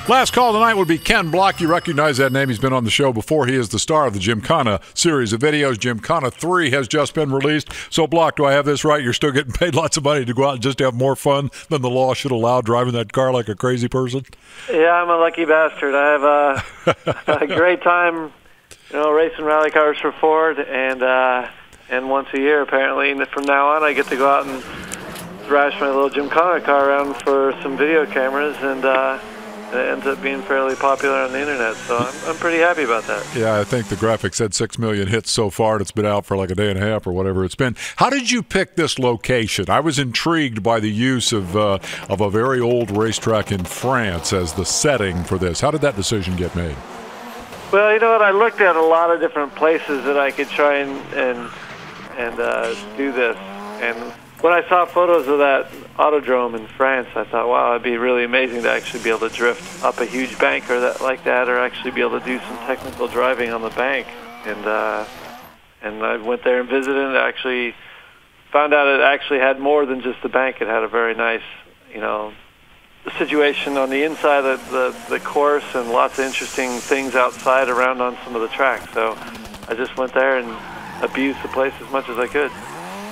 Last call tonight would be Ken Block. You recognize that name. He's been on the show before. He is the star of the Gymkhana series of videos. Gymkhana 3 has just been released. So, Block, do I have this right? You're still getting paid lots of money to go out and just have more fun than the law should allow, driving that car like a crazy person? Yeah, I'm a lucky bastard. I have a great time, racing rally cars for Ford, and once a year, apparently. And from now on, I get to go out and thrash my little Gymkhana car around for some video cameras, and it ends up being fairly popular on the internet, so I'm pretty happy about that. Yeah, I think the graphic said 6 million hits so far, and it's been out for like a day and a half or whatever it's been. How did you pick this location? I was intrigued by the use of a very old racetrack in France as the setting for this. How did that decision get made? Well, you know what? I looked at a lot of different places that I could try and do this, and when I saw photos of that autodrome in France, I thought, wow, it'd be really amazing to actually be able to drift up a huge bank like that, or actually be able to do some technical driving on the bank. And I went there and visited, and actually found out it actually had more than just the bank. It had a very nice, situation on the inside of the course, and lots of interesting things outside around on some of the tracks. So I just went there and abused the place as much as I could.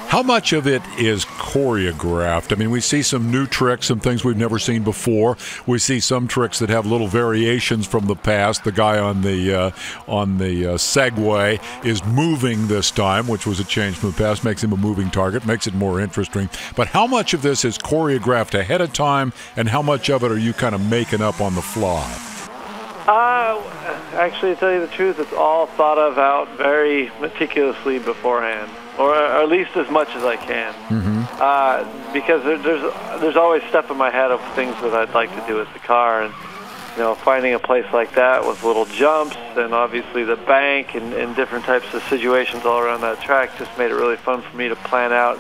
How much of it is choreographed? I mean, we see some new tricks, some things we've never seen before. We see some tricks that have little variations from the past. The guy on the Segway is moving this time, which was a change from the past, makes him a moving target, makes it more interesting. But how much of this is choreographed ahead of time, and how much of it are you kind of making up on the fly? Actually, to tell you the truth, it's all thought of out very meticulously beforehand, or at least as much as I can. Mm-hmm. Because there's always stuff in my head of things that I'd like to do with the car, and finding a place like that with little jumps and obviously the bank and different types of situations all around that track just made it really fun for me to plan out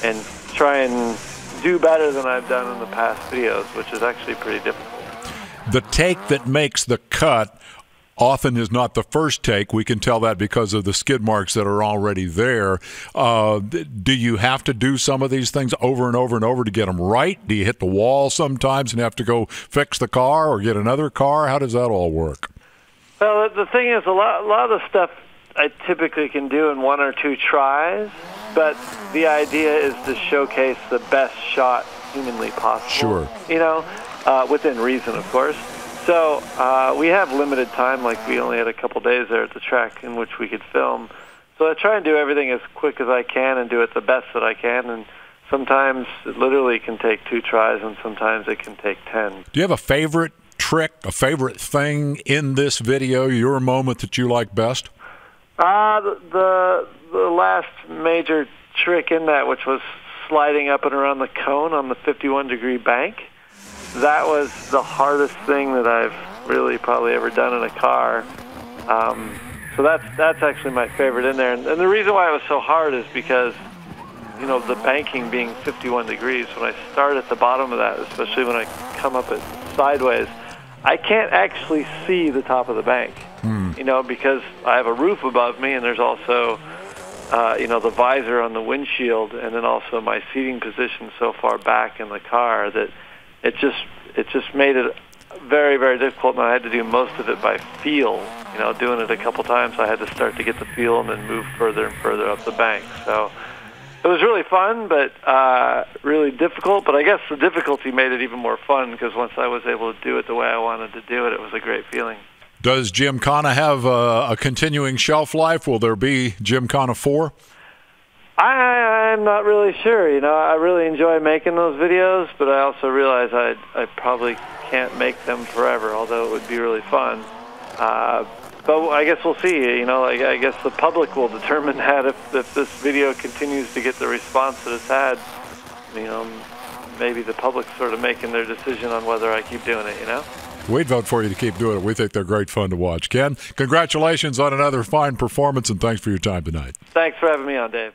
and try and do better than I've done in the past videos, which is actually pretty difficult. The take that makes the cut often is not the first take. We can tell that because of the skid marks that are already there. Do you have to do some of these things over and over and over to get them right? Do you hit the wall sometimes and have to go fix the car or get another car? How does that all work? Well, the thing is, a lot of the stuff I typically can do in 1 or 2 tries, but the idea is to showcase the best shot humanly possible. Sure. Within reason, of course. So we have limited time, like we only had a couple days there at the track in which we could film. So I try and do everything as quick as I can and do it the best that I can. And sometimes it literally can take 2 tries, and sometimes it can take 10. Do you have a favorite trick, a favorite thing in this video, your moment that you like best? The last major trick in that, which was sliding up and around the cone on the 51-degree bank. That was the hardest thing that I've really probably ever done in a car. So that's actually my favorite in there. And the reason why it was so hard is because, the banking being 51 degrees, when I start at the bottom of that, especially when I come up it sideways, I can't actually see the top of the bank, because I have a roof above me, and there's also, the visor on the windshield, and then also my seating position so far back in the car that it just made it very, very difficult, and I had to do most of it by feel. Doing it a couple times, I had to start to get the feel and then move further and further up the bank. So it was really fun, but really difficult. But I guess the difficulty made it even more fun, because once I was able to do it the way I wanted to do it, it was a great feeling. Does Gymkhana have a continuing shelf life? Will there be Gymkhana 4? I'm not really sure. I really enjoy making those videos, but I also realize I probably can't make them forever, although it would be really fun. But I guess we'll see. I guess the public will determine that if this video continues to get the response that it's had. Maybe the public's sort of making their decision on whether I keep doing it, We'd vote for you to keep doing it. We think they're great fun to watch. Ken, congratulations on another fine performance, and thanks for your time tonight. Thanks for having me on, Dave.